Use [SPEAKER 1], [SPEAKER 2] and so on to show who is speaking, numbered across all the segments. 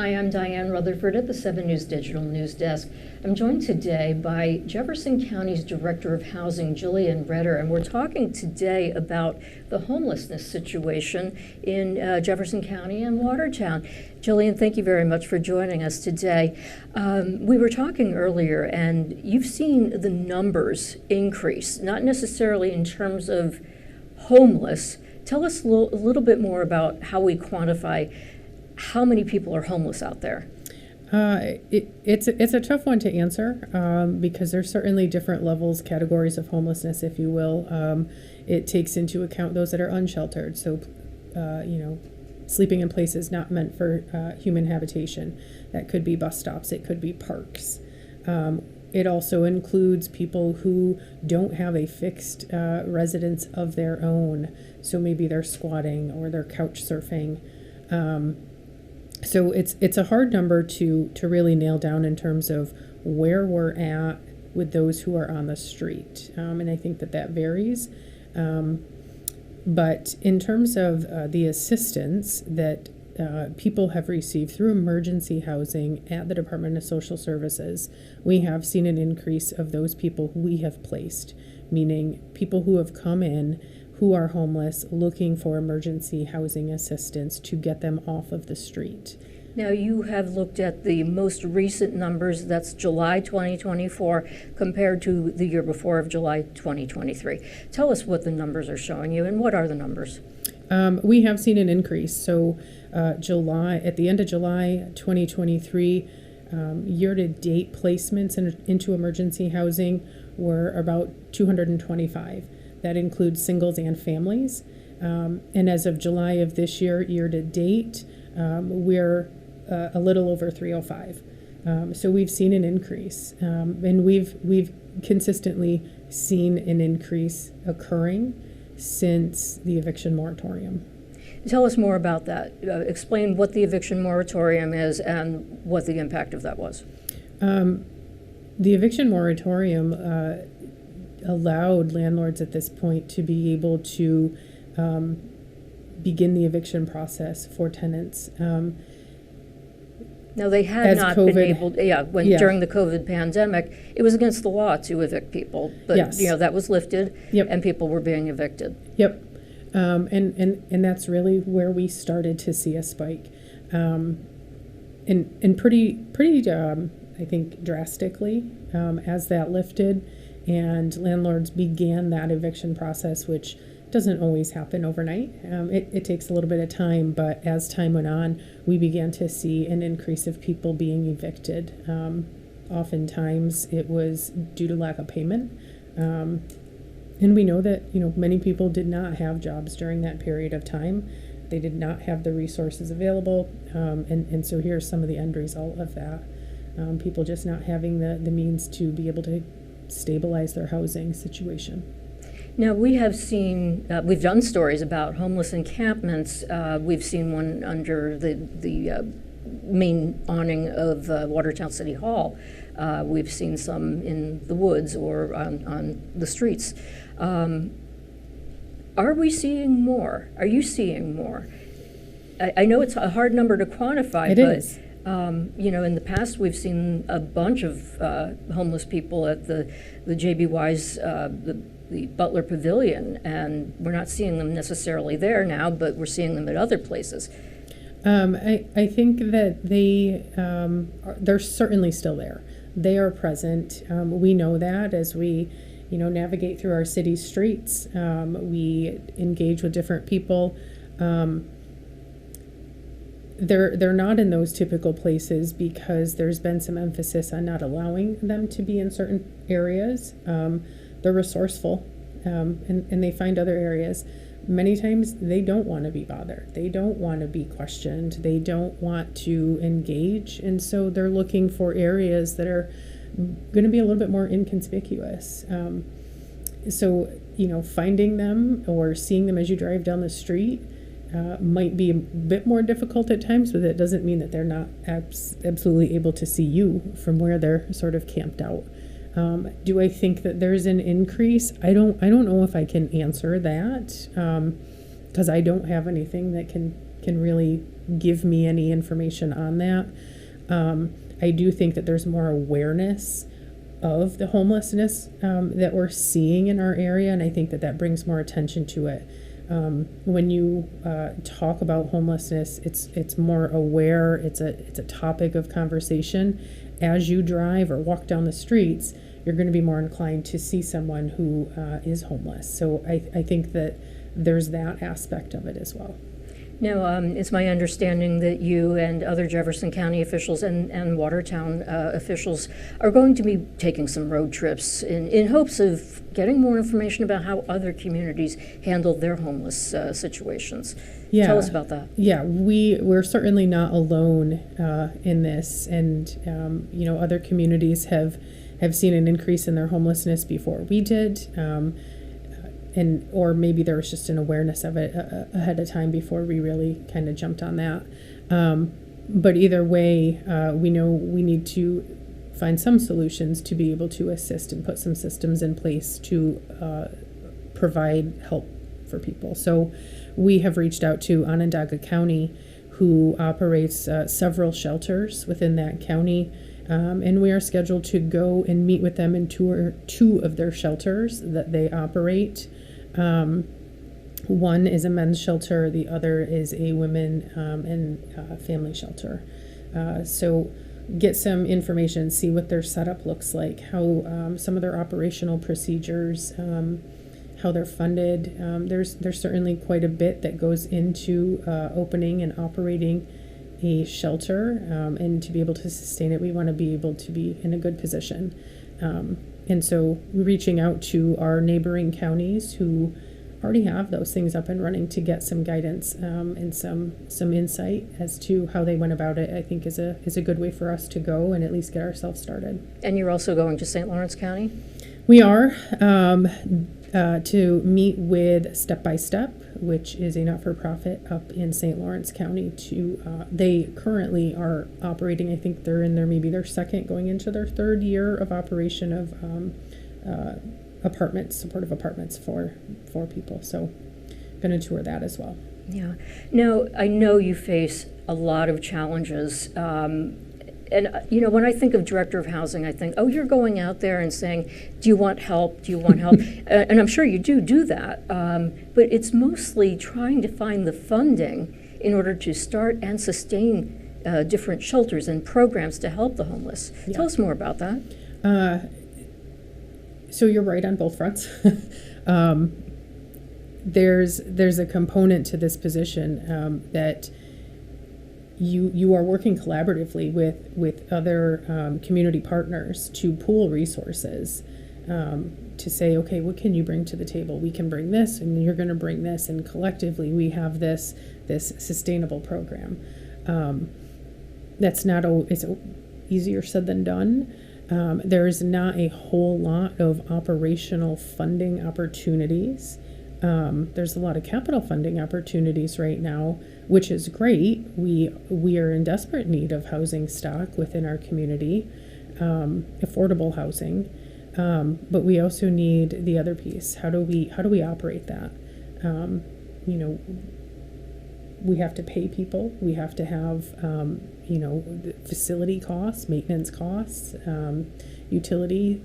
[SPEAKER 1] Hi, I'm Diane Rutherford at the 7 News Digital News Desk. I'm joined today by Jefferson County's Director of Housing, Jillian Redder, and we're talking today about the homelessness situation in Jefferson County and Watertown. Jillian, thank you very much for joining us today. We were talking earlier, and you've seen the numbers increase, not necessarily in terms of homeless. Tell us a little bit more about how we quantify how many people are homeless out there.
[SPEAKER 2] It's a tough one to answer because there's certainly different levels, categories of homelessness, if you will. It takes into account those that are unsheltered, so sleeping in places not meant for human habitation. That could be bus stops, it could be parks. It also includes people who don't have a fixed residence of their own, so maybe they're squatting or they're couch surfing. So it's a hard number to really nail down in terms of where we're at with those who are on the street. And I think that varies. But in terms of the assistance that people have received through emergency housing at the Department of Social Services, we have seen an increase of those people who we have placed, meaning people who have come in who are homeless looking for emergency housing assistance to get them off of the street.
[SPEAKER 1] Now, you have looked at the most recent numbers, that's July 2024, compared to the year before of July 2023. Tell us what the numbers are showing you, and what are the numbers?
[SPEAKER 2] We have seen an increase. So at the end of July 2023, year-to-date placements into emergency housing were about 225. That includes singles and families. And as of July of this year, year-to-date, we're a little over 305. So we've seen an increase, and we've consistently seen an increase occurring since the eviction moratorium.
[SPEAKER 1] Tell us more about that. Explain what the eviction moratorium is and what the impact of that was.
[SPEAKER 2] The eviction moratorium allowed landlords at this point to be able to begin the eviction process for tenants.
[SPEAKER 1] Now, they had not been able, during the COVID pandemic, it was against the law to evict people, but
[SPEAKER 2] yes.
[SPEAKER 1] That was lifted,
[SPEAKER 2] Yep.
[SPEAKER 1] and people were being evicted.
[SPEAKER 2] Yep, and that's really where we started to see a spike, and pretty I think drastically as that lifted, and landlords began that eviction process, which doesn't always happen overnight. It takes a little bit of time, but as time went on, we began to see an increase of people being evicted. Oftentimes, it was due to lack of payment. And we know that many people did not have jobs during that period of time. They did not have the resources available, and so here's some of the end result of that. People just not having the means to be able to stabilize their housing situation.
[SPEAKER 1] Now, we have seen, we've done stories about homeless encampments. We've seen one under the main awning of Watertown City Hall. We've seen some in the woods or on the streets. Are we seeing more? Are you seeing more? I know it's a hard number to quantify,
[SPEAKER 2] It is.
[SPEAKER 1] In the past we've seen a bunch of homeless people at the JBY's, the Butler Pavilion, and we're not seeing them necessarily there now, but we're seeing them at other places.
[SPEAKER 2] I think that they're certainly still there. They are present. We know that as we navigate through our city streets. We engage with different people. They're not in those typical places because there's been some emphasis on not allowing them to be in certain areas. They're resourceful, and they find other areas. Many times they don't want to be bothered. They don't want to be questioned. They don't want to engage. And so they're looking for areas that are going to be a little bit more inconspicuous. Finding them or seeing them as you drive down the street might be a bit more difficult at times, but that doesn't mean that they're not absolutely able to see you from where they're sort of camped out. Do I think that there's an increase? I don't know if I can answer that because I don't have anything that can can really give me any information on that. I do think that there's more awareness of the homelessness that we're seeing in our area, and I think that brings more attention to it. When you talk about homelessness, it's more aware. It's a topic of conversation. As you drive or walk down the streets, you're going to be more inclined to see someone who is homeless. So I think that there's that aspect of it as well.
[SPEAKER 1] Now, it's my understanding that you and other Jefferson County officials and Watertown officials are going to be taking some road trips in hopes of getting more information about how other communities handle their homeless situations.
[SPEAKER 2] Yeah.
[SPEAKER 1] Tell us about that.
[SPEAKER 2] Yeah, we're certainly not alone in this, and other communities have seen an increase in their homelessness before we did. Or maybe there was just an awareness of it ahead of time before we really kind of jumped on that. But either way, we know we need to find some solutions to be able to assist and put some systems in place to provide help for people. So we have reached out to Onondaga County, who operates several shelters within that county. And we are scheduled to go and meet with them and tour 2 of their shelters that they operate. One is a men's shelter, the other is a women and family shelter. So get some information, see what their setup looks like, how some of their operational procedures, how they're funded. There's certainly quite a bit that goes into opening and operating a shelter, and to be able to sustain it, we want to be able to be in a good position. And so we're reaching out to our neighboring counties who already have those things up and running to get some guidance and some insight as to how they went about it. I think is a good way for us to go and at least get ourselves started.
[SPEAKER 1] And you're also going to St. Lawrence County?
[SPEAKER 2] We are to meet with Step by Step, which is a not-for-profit up in St. Lawrence County. They currently are operating, I think they're in maybe their second, going into their 3rd year of operation of supportive apartments for people. So going to tour that as well.
[SPEAKER 1] Yeah. Now, I know you face a lot of challenges. And, when I think of director of housing, I think, oh, you're going out there and saying, do you want help? Do you want help? And I'm sure you do that. But it's mostly trying to find the funding in order to start and sustain different shelters and programs to help the homeless. Yeah. Tell us more about that.
[SPEAKER 2] So you're right on both fronts. There's a component to this position that you are working collaboratively with other community partners to pool resources, to say, okay, what can you bring to the table? We can bring this, and you're going to bring this, and collectively we have this sustainable program. It's easier said than done. There is not a whole lot of operational funding opportunities. There's a lot of capital funding opportunities right now, which is great. We are in desperate need of housing stock within our community, affordable housing, but we also need the other piece. How do we operate that? We have to pay people. We have to have facility costs, maintenance costs, utility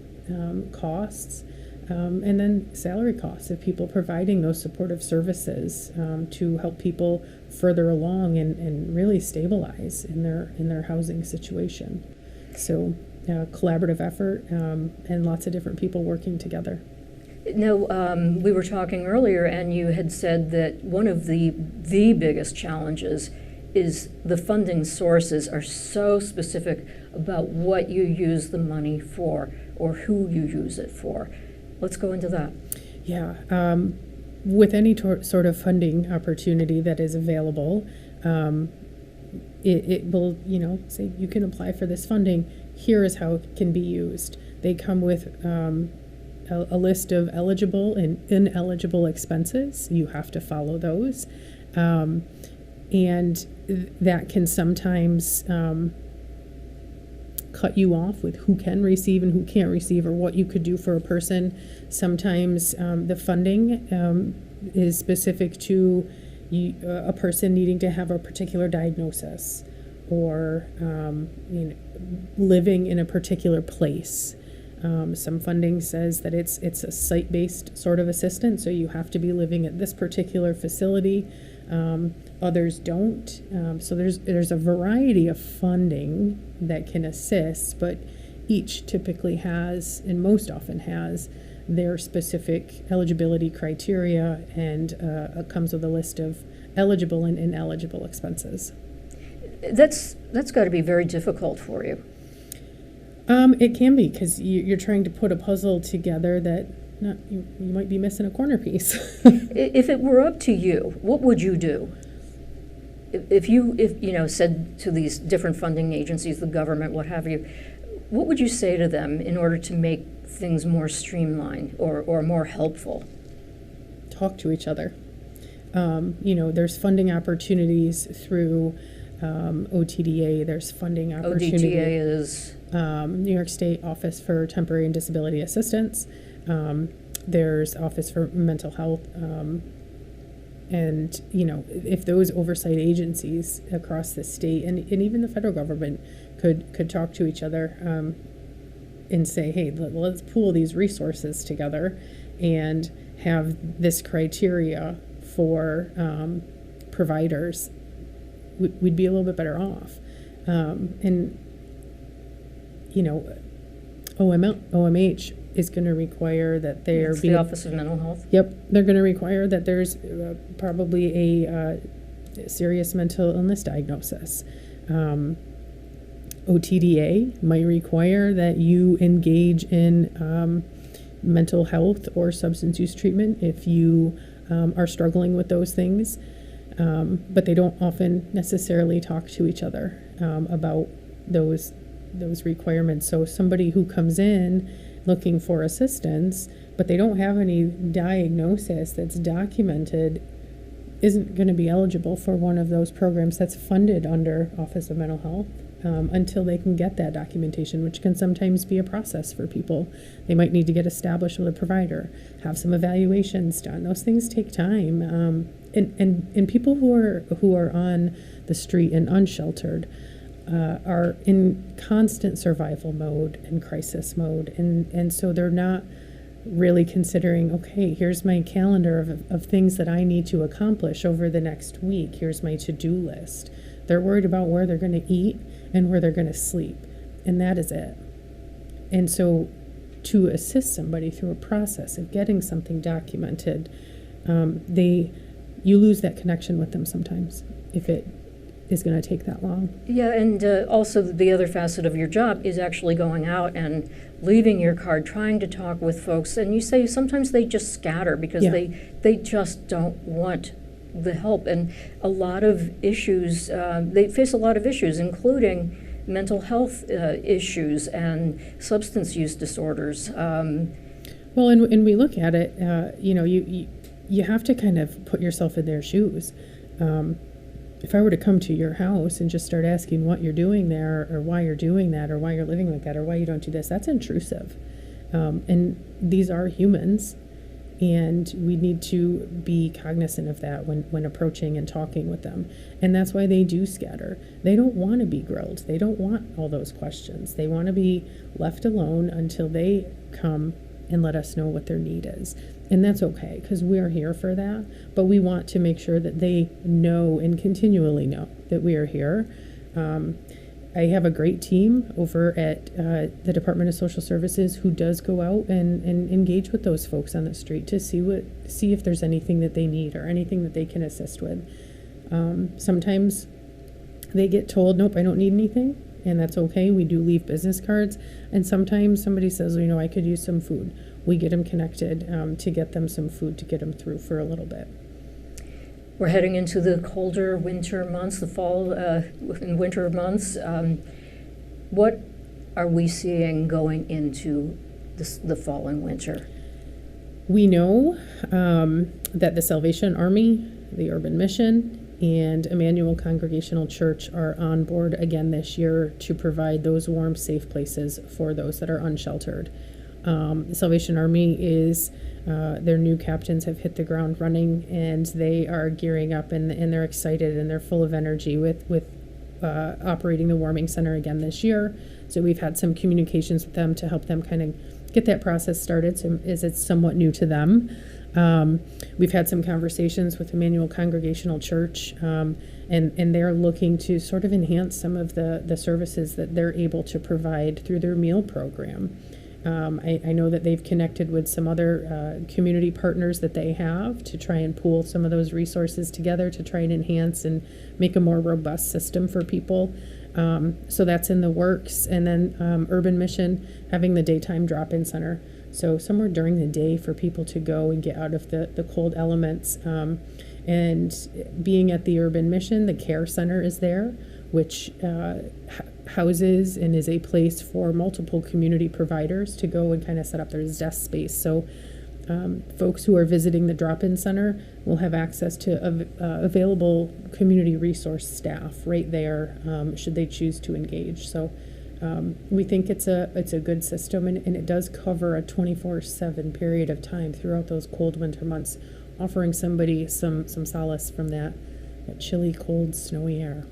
[SPEAKER 2] costs. And then salary costs of people providing those supportive services to help people further along and really stabilize in their housing situation. So collaborative effort and lots of different people working together.
[SPEAKER 1] Now, we were talking earlier, and you had said that one of the biggest challenges is the funding sources are so specific about what you use the money for or who you use it for. Let's go into that.
[SPEAKER 2] Yeah. With any sort of funding opportunity that is available, it will, say you can apply for this funding. Here is how it can be used. They come with a list of eligible and ineligible expenses. You have to follow those. And that can sometimes cut you off with who can receive and who can't receive, or what you could do for a person. Sometimes the funding is specific to, a person needing to have a particular diagnosis, or living in a particular place. Some funding says that it's a site-based sort of assistance, so you have to be living at this particular facility. Others don't. So there's a variety of funding that can assist, but each typically has, and most often has, their specific eligibility criteria, and comes with a list of eligible and ineligible expenses.
[SPEAKER 1] That's got to be very difficult for you.
[SPEAKER 2] It can be, because you're trying to put a puzzle together that you might be missing a corner piece.
[SPEAKER 1] If it were up to you, what would you do? If you said to these different funding agencies, the government, what have you, what would you say to them in order to make things more streamlined or more helpful?
[SPEAKER 2] Talk to each other. There's funding opportunities through OTDA. There's funding opportunities.
[SPEAKER 1] OTDA is?
[SPEAKER 2] New York State Office for Temporary and Disability Assistance. There's Office for Mental Health. And, if those oversight agencies across the state and even the federal government could talk to each other and say, hey, let's pool these resources together and have this criteria for providers, we'd be a little bit better off. OMH is going to require that
[SPEAKER 1] It's the Office of Mental Health?
[SPEAKER 2] Yep, they're going to require that there's probably a serious mental illness diagnosis. OTDA might require that you engage in mental health or substance use treatment if you are struggling with those things, but they don't often necessarily talk to each other about those requirements. So somebody who comes in looking for assistance, but they don't have any diagnosis that's documented, isn't going to be eligible for one of those programs that's funded under Office of Mental Health until they can get that documentation, which can sometimes be a process for people. They might need to get established with a provider, have some evaluations done. Those things take time. And people who are on the street and unsheltered are in constant survival mode and crisis mode, and so they're not really considering, okay, here's my calendar of things that I need to accomplish over the next week. Here's my to-do list. They're worried about where they're going to eat and where they're going to sleep, and that is it. And so to assist somebody through a process of getting something documented, you lose that connection with them sometimes if it is going to take that long.
[SPEAKER 1] Yeah, and also the other facet of your job is actually going out and leaving your card, trying to talk with folks, and you say sometimes they just scatter because they just don't want the help, and a lot of issues, they face a lot of issues, including mental health issues and substance use disorders.
[SPEAKER 2] Well, and we look at it, you have to kind of put yourself in their shoes. If I were to come to your house and just start asking what you're doing there, or why you're doing that, or why you're living like that, or why you don't do this, that's intrusive. And these are humans, and we need to be cognizant of that when approaching and talking with them. And that's why they do scatter. They don't want to be grilled. They don't want all those questions. They want to be left alone until they come and let us know what their need is. And that's okay, because we are here for that. But we want to make sure that they know and continually know that we are here. I have a great team over at the Department of Social Services who does go out and engage with those folks on the street to see if there's anything that they need or anything that they can assist with. Sometimes they get told, nope, I don't need anything, and that's okay. We do leave business cards. And sometimes somebody says, I could use some food. We get them connected to get them some food to get them through for a little bit.
[SPEAKER 1] We're heading into the colder winter months, the fall and winter months. What are we seeing going into the fall and winter?
[SPEAKER 2] We know that the Salvation Army, the Urban Mission, and Emmanuel Congregational Church are on board again this year to provide those warm, safe places for those that are unsheltered. The Salvation Army is their new captains have hit the ground running, and they are gearing up, and they're excited, and they're full of energy with operating the warming center again this year. So we've had some communications with them to help them kind of get that process started, so as it's somewhat new to them. We've had some conversations with Emmanuel Congregational Church, and they're looking to sort of enhance some of the services that they're able to provide through their meal program. I know that they've connected with some other community partners that they have to try and pool some of those resources together to try and enhance and make a more robust system for people. So that's in the works. And then Urban Mission having the daytime drop-in center. So somewhere during the day for people to go and get out of the cold elements. And being at the Urban Mission, the care center is there, which houses and is a place for multiple community providers to go and kind of set up their desk space. So folks who are visiting the drop-in center will have access to available community resource staff right there, should they choose to engage. So we think it's a good system, and it does cover a 24/7 period of time throughout those cold winter months, offering somebody some solace from that chilly, cold, snowy air.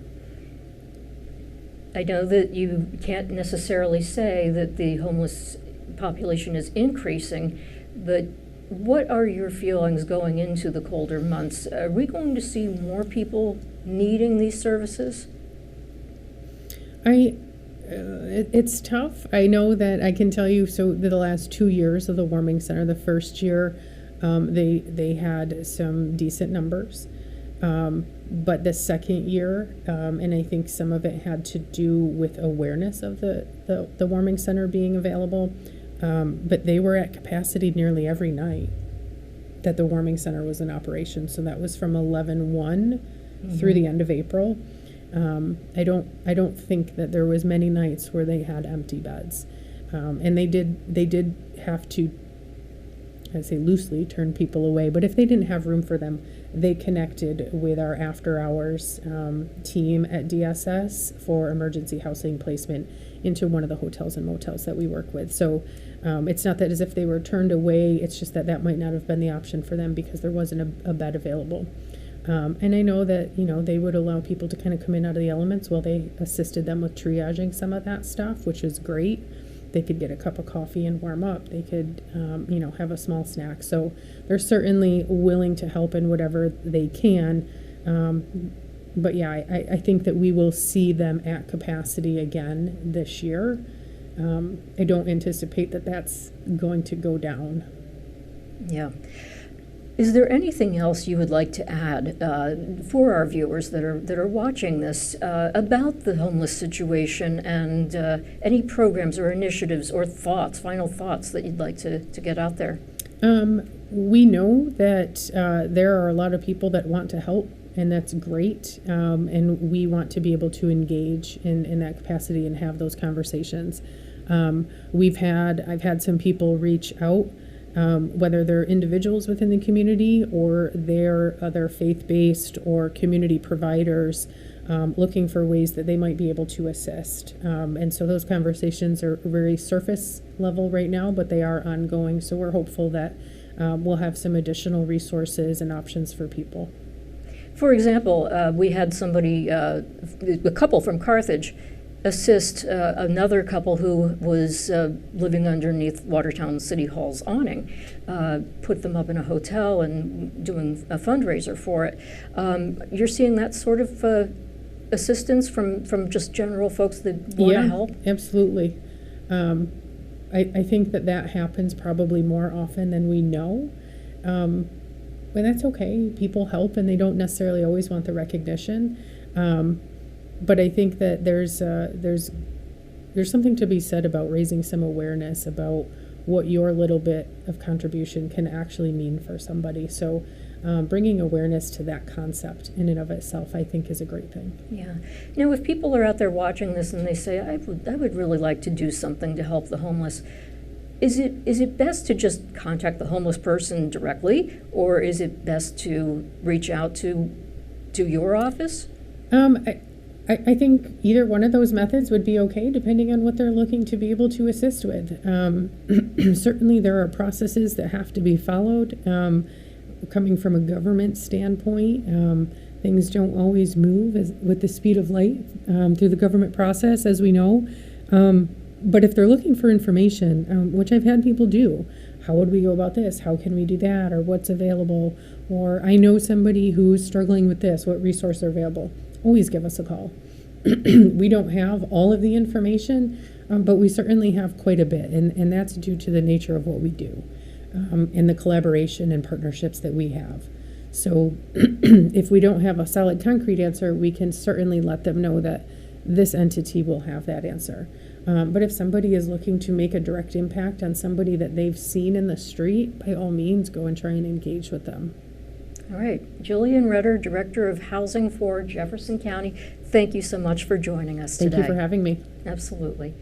[SPEAKER 1] I know that you can't necessarily say that the homeless population is increasing, but what are your feelings going into the colder months? Are we going to see more people needing these services?
[SPEAKER 2] It's tough. I know that I can tell you, so the last 2 years of the warming center, the first year they had some decent numbers. But the second year, and I think some of it had to do with awareness of the warming center being available, but they were at capacity nearly every night that the warming center was in operation. So that was from 11/1 through the end of April. I don't think that there was many nights where they had empty beds, and they did have to, I say loosely, turn people away. But if they didn't have room for them, they connected with our after hours team at DSS for emergency housing placement into one of the hotels and motels that we work with. So it's not that as if they were turned away, it's just that might not have been the option for them because there wasn't a bed available. And I know that, they would allow people to kind of come in out of the elements while they assisted them with triaging some of that stuff, which is great. They could get a cup of coffee and warm up. They could, have a small snack. So they're certainly willing to help in whatever they can. But yeah, I think that we will see them at capacity again this year. I don't anticipate that that's going to go down.
[SPEAKER 1] Yeah. Is there anything else you would like to add for our viewers that are watching this about the homeless situation, and any programs or initiatives or final thoughts that you'd like to get out there?
[SPEAKER 2] We know that there are a lot of people that want to help, and that's great. And we want to be able to engage in that capacity and have those conversations. I've had some people reach out. Whether they're individuals within the community or they're other faith-based or community providers looking for ways that they might be able to assist. And so those conversations are very surface level right now, but they are ongoing. So we're hopeful that we'll have some additional resources and options for people.
[SPEAKER 1] For example, we had somebody, a couple from Carthage, assist another couple who was living underneath Watertown City Hall's awning, put them up in a hotel and doing a fundraiser for it. You're seeing that sort of assistance from just general folks that want to help?
[SPEAKER 2] Absolutely. I think that happens probably more often than we know. And that's okay. People help, and they don't necessarily always want the recognition. But I think that there's something to be said about raising some awareness about what your little bit of contribution can actually mean for somebody. So bringing awareness to that concept in and of itself, I think, is a great thing.
[SPEAKER 1] Yeah. If people are out there watching this and they say, I would really like to do something to help the homeless, is it best to just contact the homeless person directly, or is it best to reach out to your office?
[SPEAKER 2] I think either one of those methods would be okay, depending on what they're looking to be able to assist with. Certainly, there are processes that have to be followed. Coming from a government standpoint, things don't always move with the speed of light through the government process, as we know. But if they're looking for information, which I've had people do, how would we go about this? How can we do that? Or what's available? Or I know somebody who's struggling with this. What resources are available? Always give us a call. We don't have all of the information, but we certainly have quite a bit, and that's due to the nature of what we do and the collaboration and partnerships that we have. So if we don't have a solid concrete answer, we can certainly let them know that this entity will have that answer. But if somebody is looking to make a direct impact on somebody that they've seen in the street, by all means, go and try and engage with them.
[SPEAKER 1] All right. Jillian Redder, Director of Housing for Jefferson County, thank you so much for joining us today.
[SPEAKER 2] Thank you for having me.
[SPEAKER 1] Absolutely.